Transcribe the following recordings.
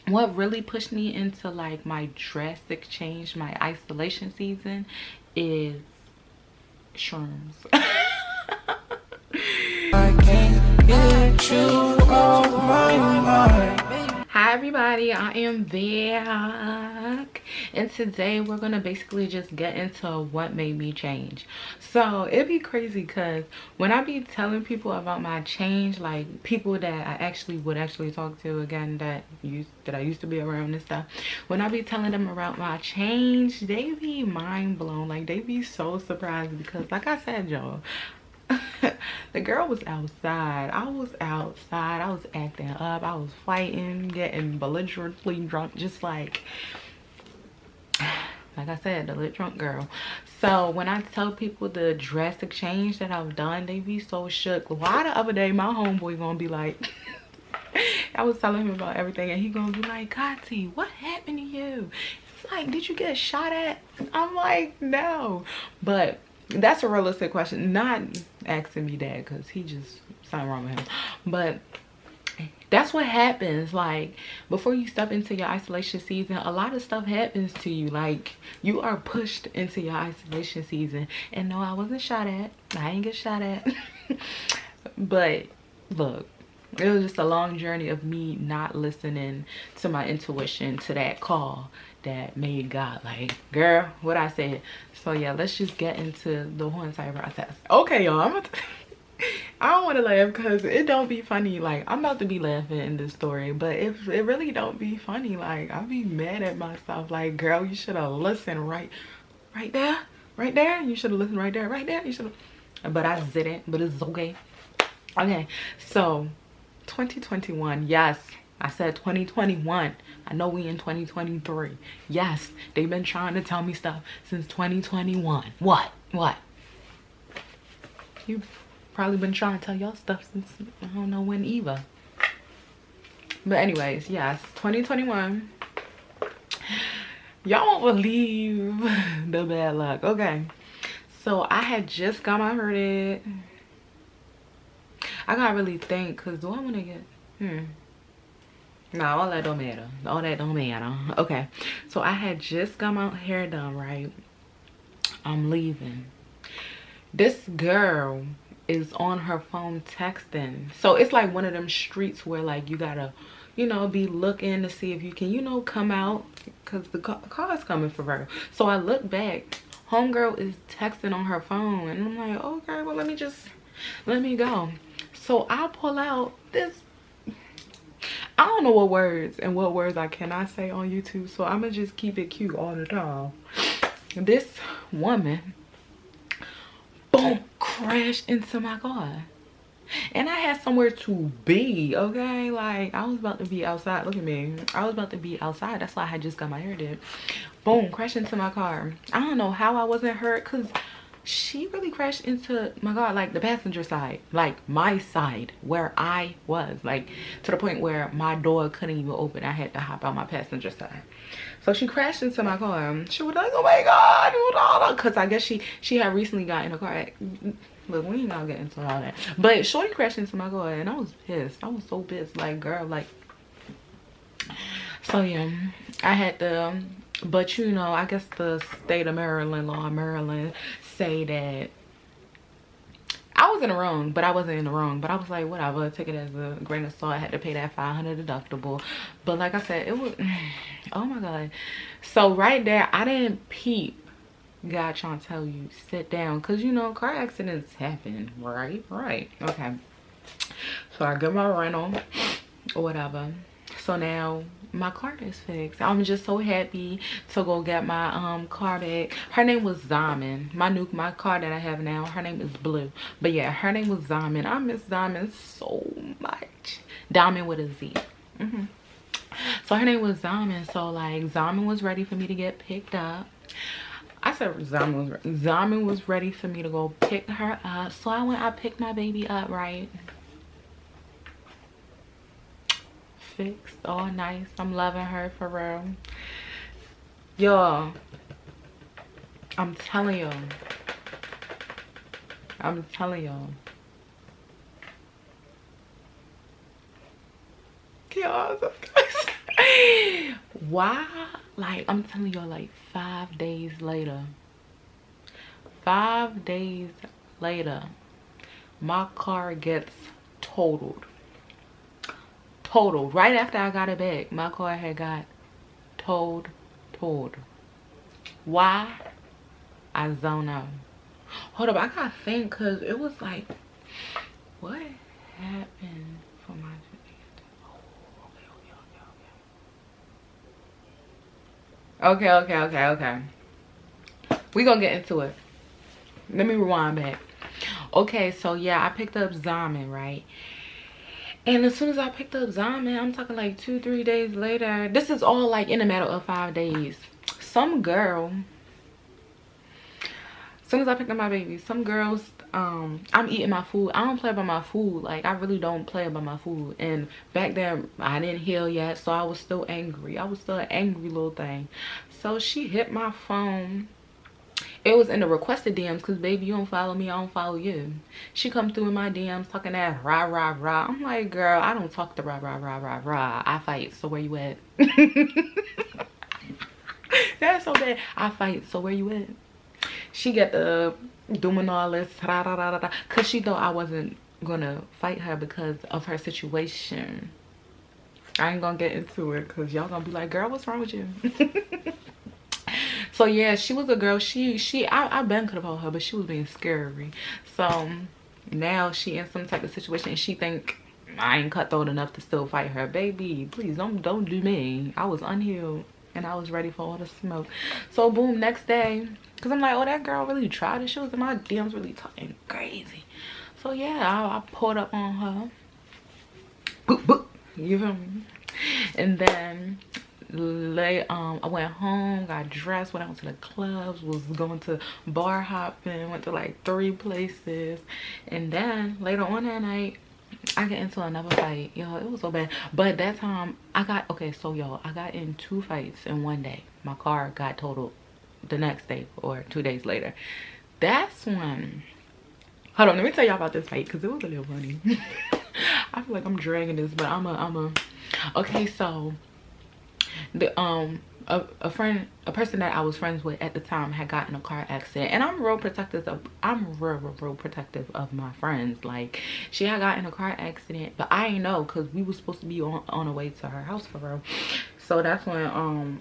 what really pushed me into like my drastic change, my isolation season, is shrooms. I can't get you off my mind. Hi everybody, I am back, and today we're gonna basically just get into what made me change. So it'd be crazy because when I be telling people about my change, like people that I would actually talk to again, that I used to be around and stuff, when I be telling them about my change, they be mind blown. Like they be so surprised because, like I said, y'all, the girl was outside. I was outside. I was acting up. I was fighting, getting belligerently drunk, just like I said, the lit drunk girl. So when I tell people the drastic change that I've done, they be so shook. Why the other day my homeboy gonna be like, I was telling him about everything, and he gonna be like, Kati, what happened to you? It's like, did you get shot at? I'm like, no. But that's a realistic question. Not asking me that, because he just, something wrong with him. But that's what happens. Like, before you step into your isolation season, a lot of stuff happens to you. Like, you are pushed into your isolation season. And no, I wasn't shot at. I ain't get shot at. But look, it was just a long journey of me not listening to my intuition, to that call that made God like, girl, what I said. So yeah, let's just get into the whole entire process. Okay, y'all, I don't want to laugh because it don't be funny. Like, I'm about to be laughing in this story, but it really don't be funny. Like, I be mad at myself. Like, girl, you should have listened right there. You should have listened right there. You should have. But I didn't. But it's okay. Okay, so 2021, yes, I said 2021. I know we in 2023. Yes, they've been trying to tell me stuff since 2021. What? You probably been trying to tell y'all stuff since I don't know when either. But anyways, yes, 2021. Y'all won't believe the bad luck. Okay, so I had just got my verdict. I gotta really think, because do I want to get no, all that don't matter. All that don't matter. Okay, so I had just got my hair done, right? I'm leaving. This girl is on her phone texting. So it's like one of them streets where like you gotta, you know, be looking to see if you can, you know, come out, because the car is coming for her. So I look back, homegirl is texting on her phone, and I'm like, okay, well, let me go. So I pull out this, I don't know what words I cannot say on YouTube, so I'm gonna just keep it cute all the time. This woman, boom, crashed into my car. And I had somewhere to be, okay? Like, I was about to be outside. Look at me. I was about to be outside. That's why I had just got my hair did. Boom, crashed into my car. I don't know how I wasn't hurt, because she really crashed into my car, like the passenger side, like my side where I was, like to the point where my door couldn't even open. I had to hop out my passenger side. So she crashed into my car. She was like, oh my God, because I guess she had recently got in a car. Look, we ain't gonna get into all that, but shorty crashed into my car, and I was pissed. I was so pissed. Like, girl, like, so yeah, I had to, but you know, I guess the state of Maryland, law of Maryland, say that I was in the wrong, but I wasn't in the wrong. But I was like, whatever, take it as a grain of salt. I had to pay that $500 deductible. But like I said, it was, oh my God. So right there, I didn't peep God trying to tell you, sit down. Because, you know, car accidents happen, right? Right. Okay. So I get my rental or whatever. So now my car is fixed. I'm just so happy to go get my car back. Her name was Diamond. My car that I have now, her name is Blue. But yeah, her name was Diamond. I miss Diamond so much. Diamond with a Z. So her name was Diamond. So like, Diamond was ready for me to get picked up. I said Diamond was ready for me to go pick her up. So I picked my baby up, right? Fixed, all nice. I'm loving her for real. Y'all, I'm telling y'all. Y'all, Why? Like, I'm telling y'all, like 5 days later, 5 days later, my car gets totaled. Right after I got it back, my car had got totaled. Why? I zone out. Hold up, I gotta think, because it was like, what happened for my... Okay. We gonna get into it. Let me rewind back. Okay, so yeah, I picked up Zaman, right? And as soon as I picked up Zaman, I'm talking like 2-3 days later. This is all like in a matter of 5 days. Some girl, as soon as I picked up my baby, some girls, I'm eating my food. I don't play about my food. Like, I really don't play about my food. And back then, I didn't heal yet, so I was still angry. I was still an angry little thing. So she hit my phone. It was in the requested DMs, because baby, you don't follow me, I don't follow you. She come through in my DMs talking that rah rah rah. I'm like, girl, I don't talk to rah rah rah rah rah. I fight, so where you at? That's so bad. I fight, so where you at? She get the doing all this rah rah rah rah, because she thought I wasn't gonna fight her because of her situation. I ain't gonna get into it, because y'all gonna be like, girl, what's wrong with you? So yeah, she was a girl. I been could have told her, but she was being scary. So now she in some type of situation, and she think I ain't cutthroat enough to still fight her. Baby, please don't do me. I was unhealed and I was ready for all the smoke. So boom, next day, because I'm like, oh, that girl really tried it. She was in my DMs really talking crazy. So yeah, I pulled up on her. Boop, boop. You feel me? And then I went home, got dressed, went out to the clubs, was going to bar hopping, went to like 3 places. And then later on that night, I get into another fight. Yo, it was so bad. But that time I got, okay, so y'all, I got in 2 fights in one day. My car got totaled the next day or 2 days later. That's when, hold on, let me tell y'all about this fight, because it was a little funny. I feel like I'm dragging this, but okay, so the a person that I was friends with at the time had gotten a car accident, and I'm real protective of my friends. Like, she had gotten a car accident, but I ain't know, because we were supposed to be on our way to her house for real. So that's when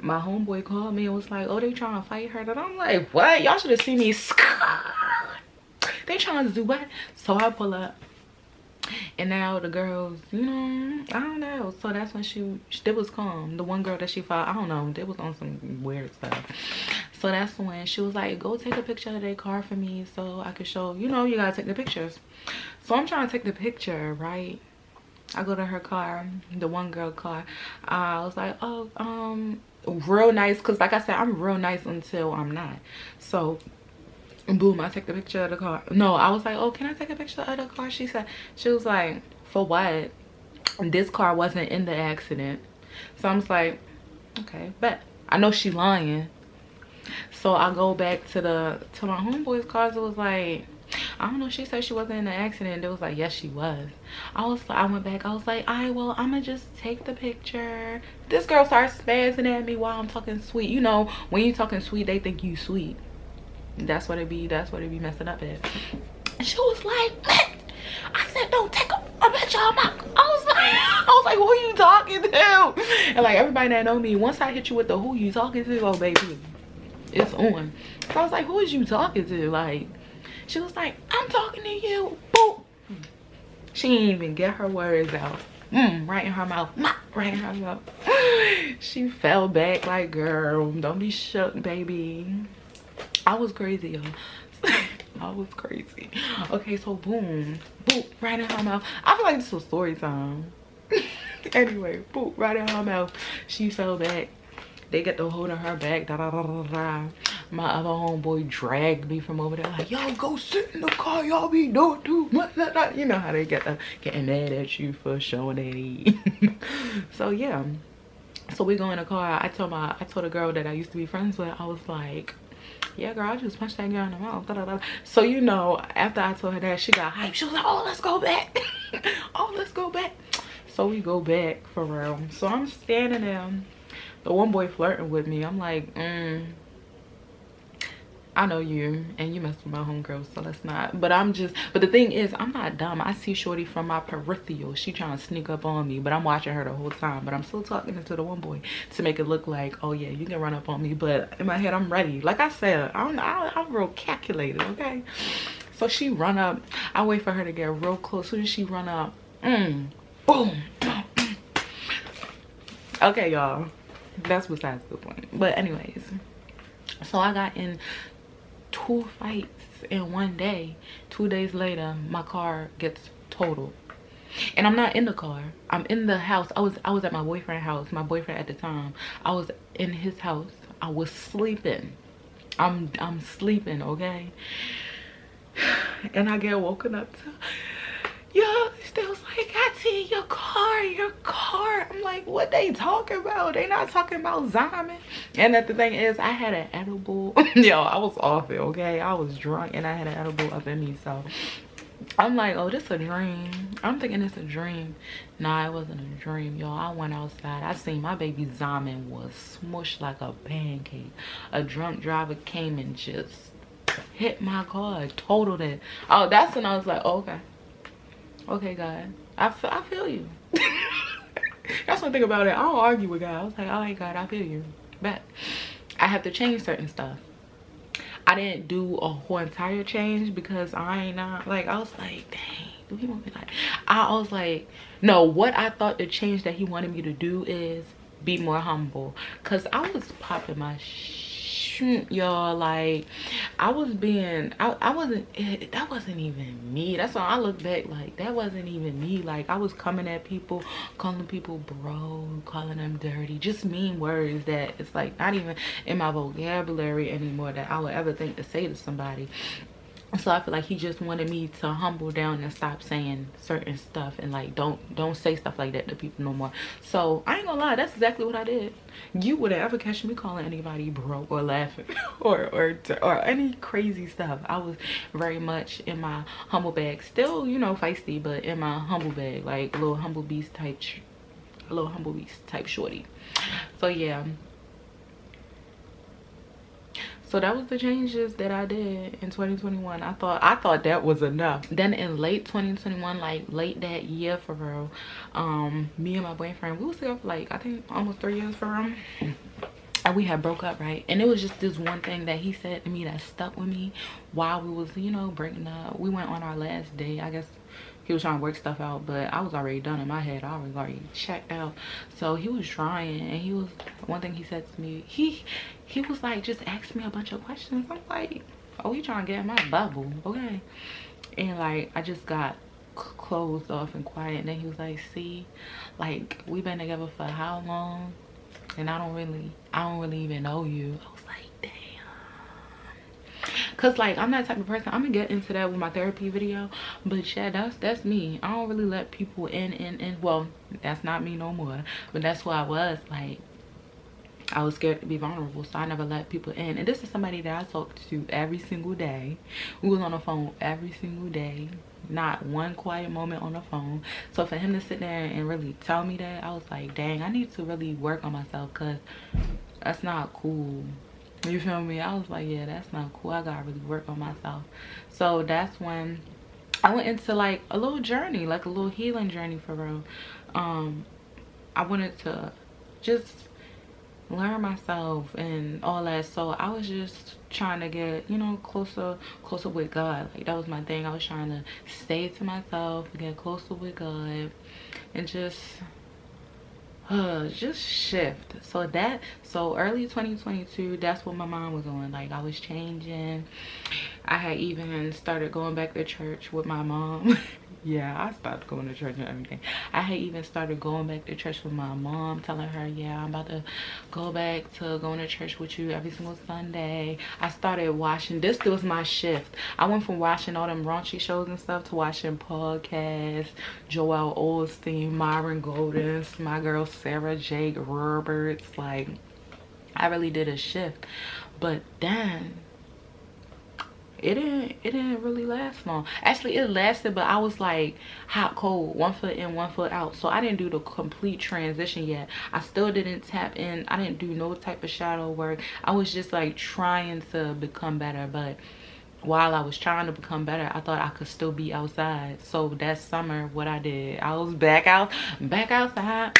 my homeboy called me and was like, oh, they trying to fight her. And I'm like, what? Y'all should have seen me. They trying to do what? So I pull up, and now the girls, you know, I don't know. So that's when she was calm. The one girl that she fought, I don't know, they was on some weird stuff. So that's when she was like, go take a picture of their car for me so I could show, you know, you gotta take the pictures. So I'm trying to take the picture, right? I go to her car, the one girl car. I was like, oh, real nice, because like I said, I'm real nice until I'm not. So boom, I take the picture of the car. No, I was like, oh, can I take a picture of the car? She was like, for what? This car wasn't in the accident. So I'm just like, okay, but I know she lying. So I go back to my homeboy's car. It was like, I don't know, she said she wasn't in the accident. It was like, yes, she was. I went back, I was like, all right, well, I'm gonna just take the picture. This girl starts spazzing at me while I'm talking sweet. You know, when you talking sweet, they think you sweet. That's what it be messing up at. She was like, man, I said, don't take a picture of my, I was like, who you talking to? And like, everybody that know me, once I hit you with the who you talking to, oh baby, it's on. So I was like, who is you talking to? Like, she was like, I'm talking to you. Boop. She didn't even get her words out. Right in her mouth. Right in her mouth. She fell back like, girl, don't be shook, baby. I was crazy, y'all. I was crazy. Okay, so boom, boop, right in her mouth. I feel like this was story time. Anyway, boop, right in her mouth. She fell back. They get the hold of her back. Da, da, da, da, da. My other homeboy dragged me from over there like, y'all go sit in the car, y'all be doing too much. You know how they getting mad at you for showing that. So yeah, so we go in the car. I told a girl that I used to be friends with, I was like, yeah, girl, I just punched that girl in the mouth. Da, da, da. So, you know, after I told her that, she got hyped. She was like, oh, let's go back. Oh, let's go back. So we go back for real. So I'm standing there. the one boy flirting with me. I'm like, I know you and you messed with my homegirl, so let's not. But the thing is, I'm not dumb. I see shorty from my peripheral. She trying to sneak up on me, but I'm watching her the whole time. But I'm still talking to the one boy to make it look like, oh yeah, you can run up on me. But in my head, I'm ready. Like I said, I'm real calculated, okay? So she run up. I wait for her to get real close. As soon as she run up, boom. Okay, y'all. That's besides the point. But anyways, so I got in 2 fights in one day. 2 days later, my car gets totaled, and I'm not in the car. I'm in the house. I was at my boyfriend's house. My boyfriend at the time. I was in his house. I was sleeping. I'm sleeping, okay? And I get woken up to, yo, they was like, I see your car. I'm like, what they talking about? They not talking about Zyman. And the thing is, I had an edible. Yo, I was off it, okay? I was drunk and I had an edible up in me. So I'm like, oh, this a dream. I'm thinking it's a dream. Nah, it wasn't a dream, y'all. I went outside. I seen my baby Zyman was smushed like a pancake. A drunk driver came and just hit my car, totaled it. Oh, that's when I was like, oh, okay. Okay, God, I feel you. That's one thing about it. I don't argue with God. I was like, all right, God, I feel you. But I have to change certain stuff. I didn't do a whole entire change because I ain't not like, I was like, dang, do he want me like? I was like, no, what I thought the change that he wanted me to do is be more humble. Cause I was popping my y'all, like I was being, I wasn't, that wasn't even me. That's why I look back like that wasn't even me. Like I was coming at people, calling people bro, calling them dirty, just mean words that it's like not even in my vocabulary anymore that I would ever think to say to somebody. So I feel like he just wanted me to humble down and stop saying certain stuff and like don't say stuff like that to people no more. So I ain't gonna lie, that's exactly what I did. You wouldn't ever catch me calling anybody bro or laughing or any crazy stuff. I was very much in my humble bag, still, you know, feisty, but in my humble bag, like a little humble beast type shorty. So yeah. So that was the changes that I did in 2021. I thought that was enough. Then in late 2021, like late that year for real, me and my boyfriend, we was together for like I think almost 3 years for real. And we had broke up, right? And it was just this one thing that he said to me that stuck with me while we was, you know, breaking up. We went on our last day. I guess he was trying to work stuff out, but I was already done in my head. I was already checked out. So he was trying, and he was, one thing he said to me, he was like, just ask me a bunch of questions. I'm like, oh, he trying to get in my bubble, okay? And like, I just got closed off and quiet. And then he was like, see, like, we've been together for how long? And I don't really even know you. I was like, damn. Cause like I'm that type of person. I'm gonna get into that with my therapy video, but yeah, that's me. I don't really let people in. Well, that's not me no more, but that's who I was. Like I was scared to be vulnerable, so I never let people in. And this is somebody that I talked to every single day. We was on the phone every single day, not one quiet moment on the phone. So for him to sit there and really tell me that, I was like, dang, I need to really work on myself, because that's not cool. You feel me? I was like, yeah, that's not cool. I gotta really work on myself. So that's when I went into like a little journey, like a little healing journey for real. I wanted to just learn myself and all that. So I was just trying to get, you know, closer with God. Like that was my thing. I was trying to stay to myself, get closer with God, and just shift. So early 2022, that's what my mind was on. Like I was changing. I had even started going back to church with my mom. Yeah, I stopped going to church and everything. I had even started going back to church with my mom, telling her, yeah, I'm about to go back to going to church with you every single Sunday. I started watching, this was my shift. I went from watching all them raunchy shows and stuff to watching podcasts, Joel Osteen, Myron Golden, my girl Sarah Jake Roberts. Like I really did a shift. But then it didn't really last long. Actually, it lasted, but I was like hot cold, 1 foot in, 1 foot out. So I didn't do the complete transition yet. I still didn't tap in. I didn't do no type of shadow work. I was just like trying to become better. But while I was trying to become better, I thought I could still be outside. So that summer, what I did, I was back outside.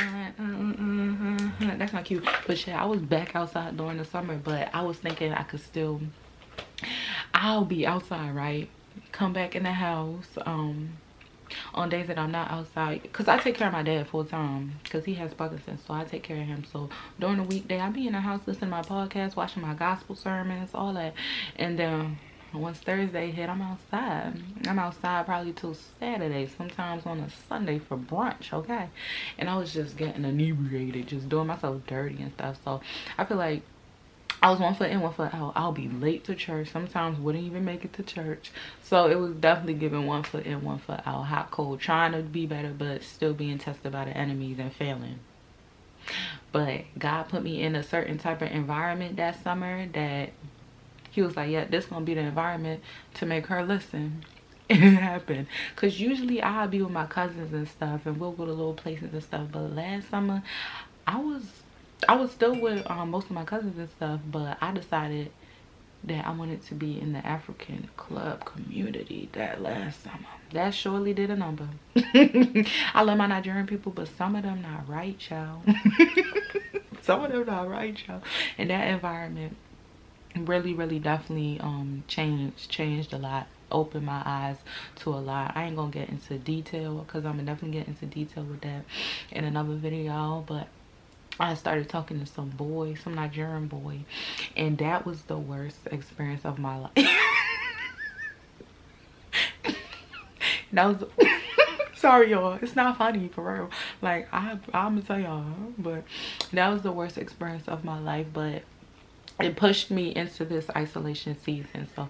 That's not cute, but yeah, I was back outside during the summer. But I was thinking I could still, I'll be outside, right? Come back in the house on days that I'm not outside, because I take care of my dad full time because he has Parkinson's, so I take care of him. So during the weekday, I'll be in the house listening to my podcast, watching my gospel sermons, all that. And then once Thursday hit, I'm outside. I'm outside probably till Saturday, sometimes on a Sunday for brunch, okay? And I was just getting inebriated, just doing myself dirty and stuff. So I feel like I was 1 foot in, 1 foot out. I'll be late to church. Sometimes wouldn't even make it to church. So it was definitely giving 1 foot in, 1 foot out. Hot, cold. Trying to be better, but still being tested by the enemies and failing. But God put me in a certain type of environment that summer that he was like, yeah, this gonna be the environment to make her listen. And it happened. Because usually I'll be with my cousins and stuff, and we'll go to little places and stuff. But last summer, I was still with most of my cousins and stuff, but I decided that I wanted to be in the African club community that last summer. That surely did a number. I love my Nigerian people, but some of them not right, y'all. Some of them not right, y'all. And that environment really definitely changed a lot, opened my eyes to a lot. I ain't gonna get into detail because I'm gonna definitely get into detail with that in another video, but I started talking to some boy, some Nigerian boy, and that was the worst experience of my life. That was sorry y'all, it's not funny for real. Like I'm gonna tell y'all, but that was the worst experience of my life. But it pushed me into this isolation season. So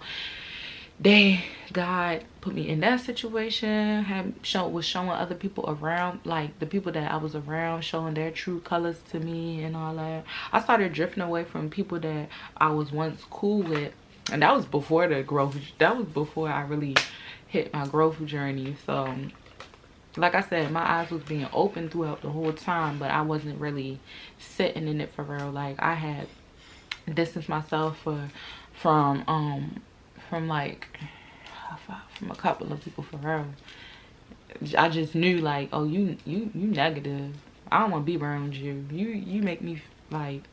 God put me in that situation, was showing other people around, like the people that I was around, showing their true colors to me and all that. I started drifting away from people that I was once cool with, and that was before the growth. That was before I really hit my growth journey. So like I said, my eyes was being open throughout the whole time, but I wasn't really sitting in it for real. Like I had distanced myself from a couple of people for real. I just knew like, oh, you negative. I don't want to be around you. You make me like,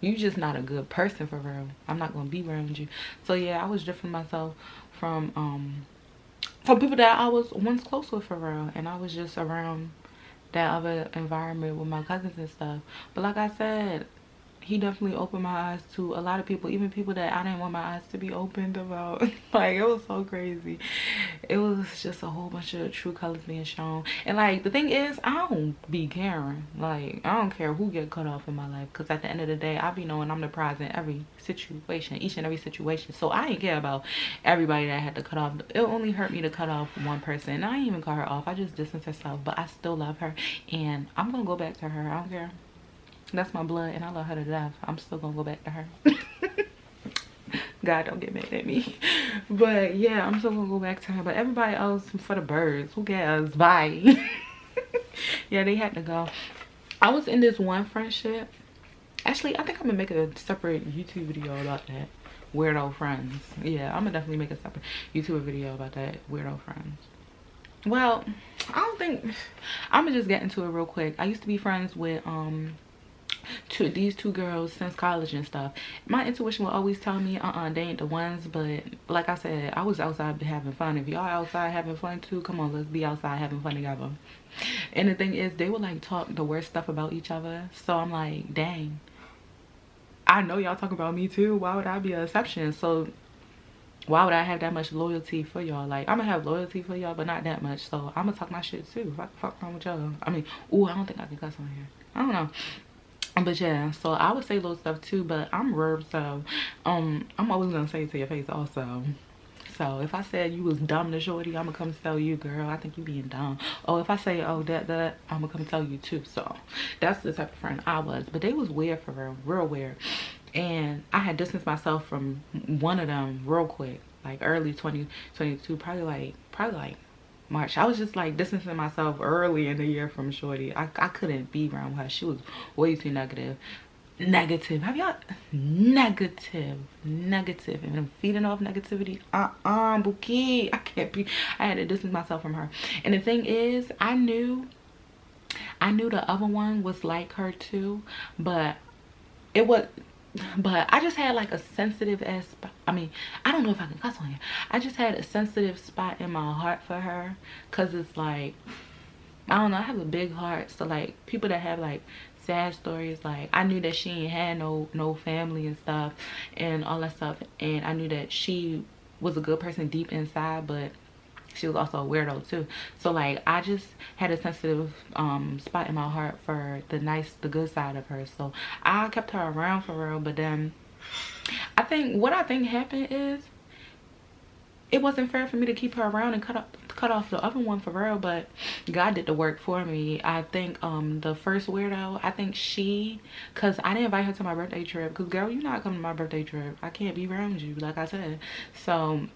you just not a good person for real. I'm not gonna be around you. So yeah, I was drifting myself from people that I was once close with for real, and I was just around that other environment with my cousins and stuff. But like I said, he definitely opened my eyes to a lot of people, even people that I didn't want my eyes to be opened about. Like it was so crazy. It was just a whole bunch of true colors being shown. And like the thing is, I don't be caring. Like I don't care who get cut off in my life, because at the end of the day, I be knowing I'm the prize in every situation, each and every situation. So I ain't care about everybody that I had to cut off. It only hurt me to cut off one person, and I ain't even cut her off. I just distanced herself, but I still love her, and I'm gonna go back to her. I don't care. That's my blood, and I love her to death. I'm still gonna go back to her. God, don't get mad at me. But yeah, I'm still gonna go back to her. But everybody else, for the birds, who cares? Bye. Yeah, they had to go. I was in this one friendship. Actually, I think I'm gonna make a separate YouTube video about that. Weirdo friends. Yeah, I'm gonna definitely make a separate YouTube video about that. Weirdo friends. Well, I don't think, I'm gonna just get into it real quick. I used to be friends with these two girls since college and stuff. My intuition will always tell me they ain't the ones, but like I said, I was outside having fun. If y'all outside having fun too, come on, let's be outside having fun together. And the thing is, they would like talk the worst stuff about each other. So I'm like, dang, I know y'all talking about me too. Why would I be an exception? So why would I have that much loyalty for y'all? Like, I'm gonna have loyalty for y'all, but not that much. So I'm gonna talk my shit too. What the fuck wrong with y'all? I mean, ooh, I don't think I can cuss on here. I don't know. But yeah, so I would say little stuff too, but I'm verb, so I'm always gonna say it to your face also. So if I said you was dumb to shorty, I'm gonna come tell you, girl, I think you being dumb. Or if I say, oh, that, I'm gonna come tell you too. So that's the type of friend I was. But they was weird for real weird. And I had distanced myself from one of them real quick. like early 2022, probably like March. I was just like distancing myself early in the year from shorty. I couldn't be around her. She was way too negative. Have y'all negative and I'm feeding off negativity? Bookie, I can't be. I had to distance myself from her. And the thing is, I knew the other one was like her too, but I just had like a sensitive ass, I mean, I don't know if I can cuss on here. I just had a sensitive spot in my heart for her, because it's like, I don't know, I have a big heart. So like people that have like sad stories, like I knew that she ain't had no family and stuff and all that stuff, and I knew that she was a good person deep inside, but she was also a weirdo too. So like I just had a sensitive spot in my heart for the good side of her. So I kept her around for real. But then what I think happened is, it wasn't fair for me to keep her around and cut off the other one for real, but God did the work for me. I think the first weirdo, I think because I didn't invite her to my birthday trip, because girl, you're not coming to my birthday trip. I can't be around you, like I said. So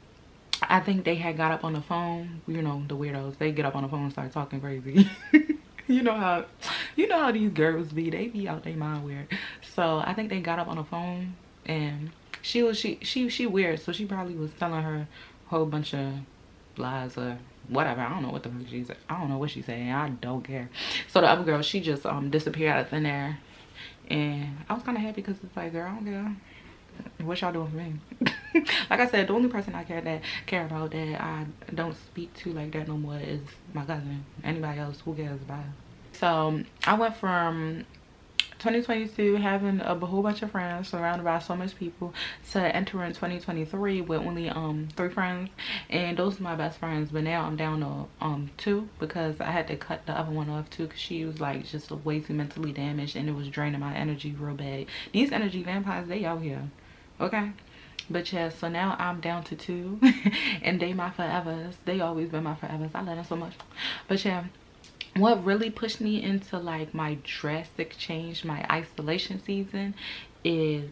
I think they had got up on the phone. You know, the weirdos, they get up on the phone and start talking crazy. you know how these girls be, they be out their mind weird. So I think they got up on the phone, and she weird, so she probably was telling her whole bunch of lies or whatever. I don't know what the fuck she said. I don't know what she's saying. I don't care. So the other girl, she just disappeared out of thin air, and I was kind of happy, because it's like, girl, I don't care what y'all doing for me. Like I said, the only person I care about that I don't speak to like that no more is my cousin. Anybody else, who cares about it? So I went from 2022 having a whole bunch of friends, surrounded by so much people, to entering 2023 with only 3 friends, and those are my best friends. But now I'm down to 2, because I had to cut the other one off too, because she was like just way too mentally damaged, and it was draining my energy real bad. These energy vampires, they out here, okay? But yeah, so now I'm down to 2 and they my forevers. They always been my forevers. I love them so much. But yeah, what really pushed me into like my drastic change, my isolation season, is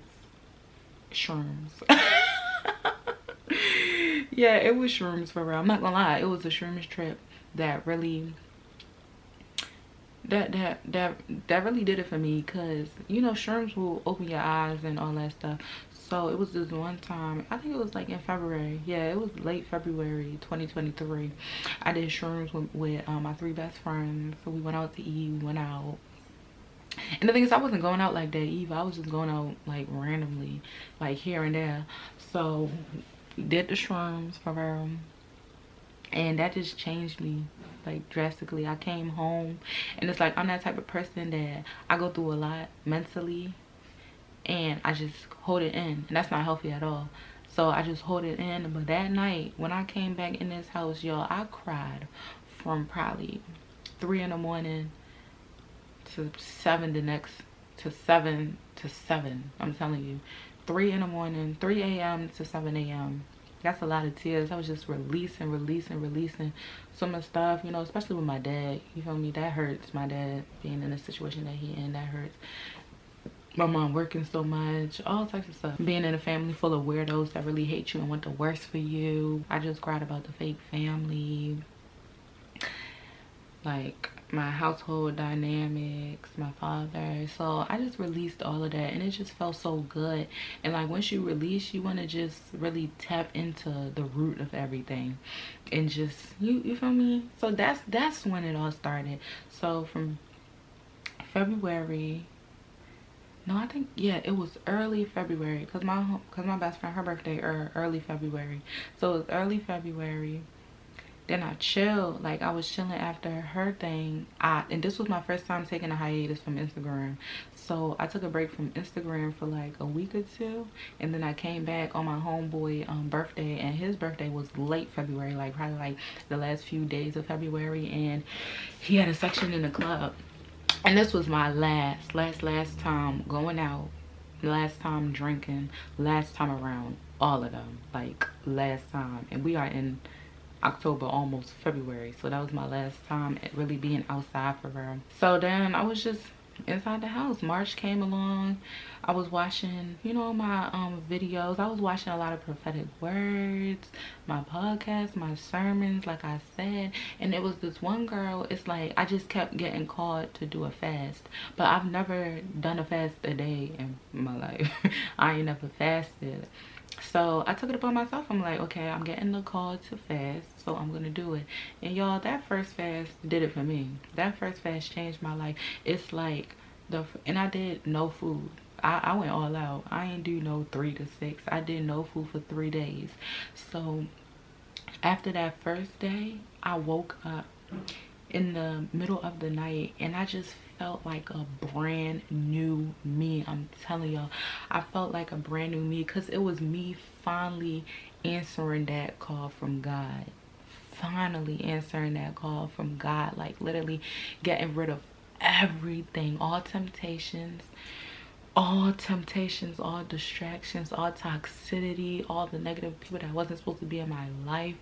shrooms. Yeah, it was shrooms for real. I'm not gonna lie, it was a shrooms trip that really that really did it for me, because you know, shrooms will open your eyes and all that stuff. So it was this one time, I think it was like in February. Yeah, it was late February 2023. I did shrooms with my 3 best friends. So we went out to eat, we went out. And the thing is, I wasn't going out like that either. I was just going out like randomly, like here and there. So we did the shrooms for her, and that just changed me like drastically. I came home, and it's like I'm that type of person that I go through a lot mentally, and I just hold it in, and that's not healthy at all. So I just hold it in. But that night when I came back in this house, y'all, I cried from probably 3 in the morning to 7 to 7. I'm telling you, 3 in the morning, 3 a.m. to 7 a.m. That's a lot of tears. I was just releasing so much stuff, you know, especially with my dad. You feel me? That hurts. My dad being in the situation that he in, that hurts. My mom working so much, all types of stuff. Being in a family full of weirdos that really hate you and want the worst for you. I just cried about the fake family, like my household dynamics, my father. So I just released all of that, and it just felt so good. And like once you release, you want to just really tap into the root of everything, and just you feel me? So that's when it all started. So from February, no, I think, yeah, it was early February, because my best friend, her birthday early February. So it was early February. Then I chilled, like I was chilling after her thing. And this was my first time taking a hiatus from Instagram. So I took a break from Instagram for like a week or 2, and then I came back on my homeboy birthday, and his birthday was late February, like probably like the last few days of February, and he had a section in the club. And this was my last time going out, last time drinking, last time around all of them, like last time. And we are in October, almost February, so that was my last time at really being outside for her. So then I was just inside the house. March came along. I was watching, you know, my videos. I was watching a lot of prophetic words, my podcasts, my sermons, like I said. And it was this one girl, it's like I just kept getting called to do a fast, but I've never done a fast a day in my life. I ain't never fasted. So I took it upon myself. I'm like, okay, I'm getting the call to fast, so I'm gonna do it. And y'all, that first fast did it for me. That first fast changed my life. It's like and I did no food. I went all out. I ain't do no 3 to 6. I did no food for 3 days. So after that first day, I woke up in the middle of the night and I just felt like a brand new me. I'm telling y'all, I felt like a brand new me, because it was me finally answering that call from God. Finally answering that call from God, like literally getting rid of everything, all temptations, all distractions, all toxicity, all the negative people that wasn't supposed to be in my life.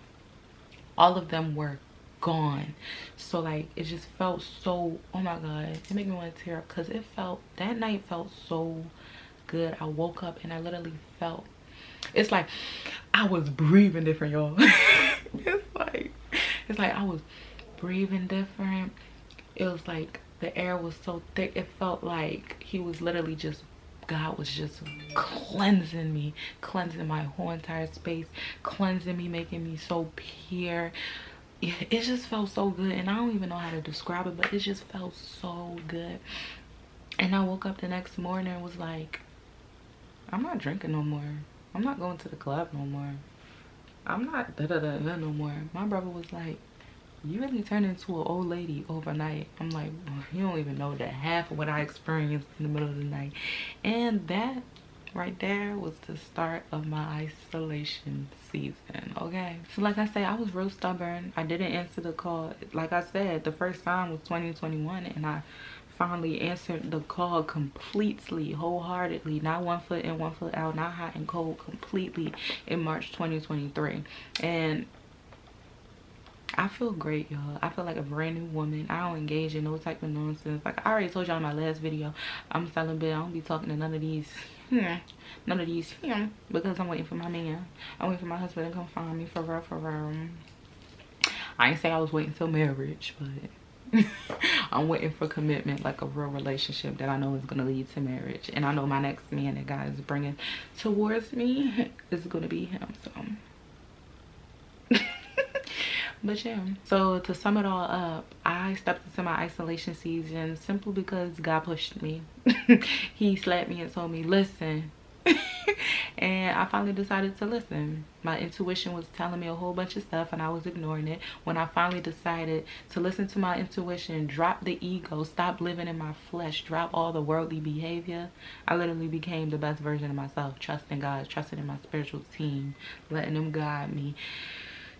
All of them were gone. So like it just felt so, oh my god, it made me want to tear up, because it felt, that night felt so good. I woke up and I literally felt, it's like I was breathing different, y'all. it's like I was breathing different. It was like the air was so thick. It felt like he was literally just, God was just cleansing me, cleansing my whole entire space, cleansing me, making me so pure. It just felt so good, and I don't even know how to describe it, but it just felt so good. And I woke up the next morning and was like, I'm not drinking no more. I'm not going to the club no more. I'm not no more. My brother was like, you really turned into an old lady overnight. I'm like, well, you don't even know that half of what I experienced in the middle of the night. And that right there was the start of my isolation season. Okay, so like I said, I was real stubborn. I didn't answer the call. Like I said, the first time was 2021, and I finally answered the call completely, wholeheartedly, not 1 foot in 1 foot out, not hot and cold, completely, in March 2023. And I feel great, y'all. I feel like a brand new woman. I don't engage in no type of nonsense. Like I already told y'all in my last video, I'm celibate. I don't be talking to none of these because I'm waiting for my man. I'm waiting for my husband to come find me, for real, for real. I ain't say I was waiting till marriage, but I'm waiting for commitment, like a real relationship that I know is gonna lead to marriage. And I know my next man that God is bringing towards me is gonna be him. So but yeah, so to sum it all up, I stepped into my isolation season simply because God pushed me. He slapped me and told me, listen. And I finally decided to listen. My intuition was telling me a whole bunch of stuff and I was ignoring it. When I finally decided to listen to my intuition, drop the ego, stop living in my flesh, drop all the worldly behavior, I literally became the best version of myself, trusting God, trusting in my spiritual team, letting them guide me.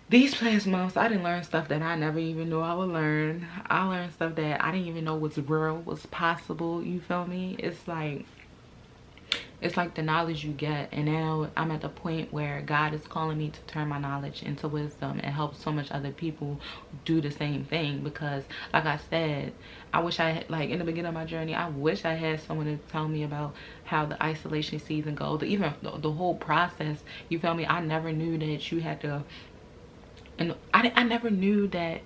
These past months, I didn't learn stuff that I never even knew I would learn. I learned stuff that I didn't even know was real, was possible, you feel me? It's like the knowledge you get, and now I'm at the point where God is calling me to turn my knowledge into wisdom and help so much other people do the same thing. Because like I said, I wish I had, like in the beginning of my journey, I wish I had someone to tell me about how the isolation season goes, even the whole process, you feel me? I never knew that you had to, and I never knew that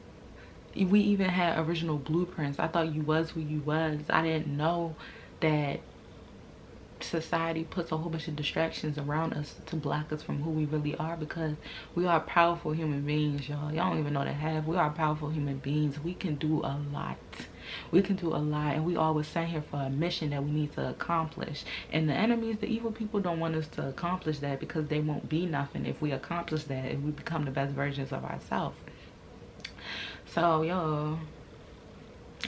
we even had original blueprints. I thought you was who you was. I didn't know that society puts a whole bunch of distractions around us to block us from who we really are, because we are powerful human beings, y'all. Y'all don't even know that half. We are powerful human beings. We can do a lot. We can do a lot, and we always sent here for a mission that we need to accomplish. And the enemies, the evil people, don't want us to accomplish that, because they won't be nothing if we accomplish that, if we become the best versions of ourselves. So y'all,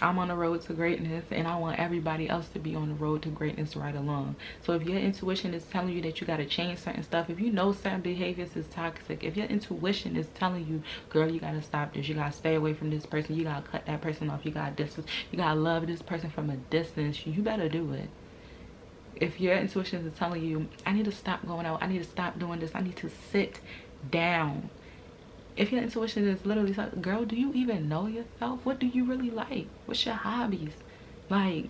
I'm on the road to greatness, and I want everybody else to be on the road to greatness right along. So if your intuition is telling you that you got to change certain stuff, if you know certain behaviors is toxic, if your intuition is telling you, girl, you got to stop this, you got to stay away from this person, you got to cut that person off, you got to distance, you got to love this person from a distance, you better do it. If your intuition is telling you, I need to stop going out, I need to stop doing this, I need to sit down. If your intuition is literally like, girl, do you even know yourself? What do you really like? What's your hobbies? Like,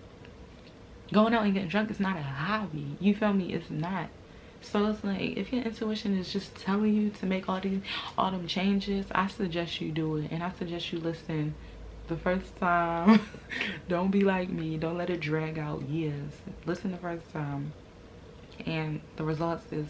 Going out and getting drunk is not a hobby. You feel me? It's not. So it's like, if your intuition is just telling you to make all them changes, I suggest you do it. And I suggest you listen the first time. Don't be like me. Don't let it drag out years. Listen the first time. And the results is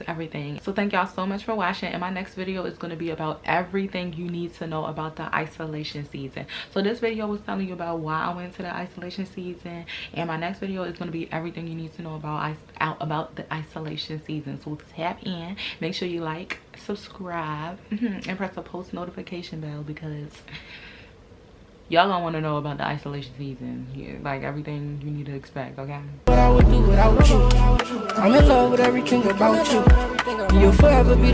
everything. So thank y'all so much for watching, and my next video is going to be about everything you need to know about the isolation season. So this video was telling you about why I went to the isolation season, and my next video is going to be everything you need to know about the isolation season. So tap in, make sure you like, subscribe, and press the post notification bell, because y'all gonna want to know about the isolation season. Yeah, like everything you need to expect, okay? What I would do without you. I'm in love with everything about you. You'll forever be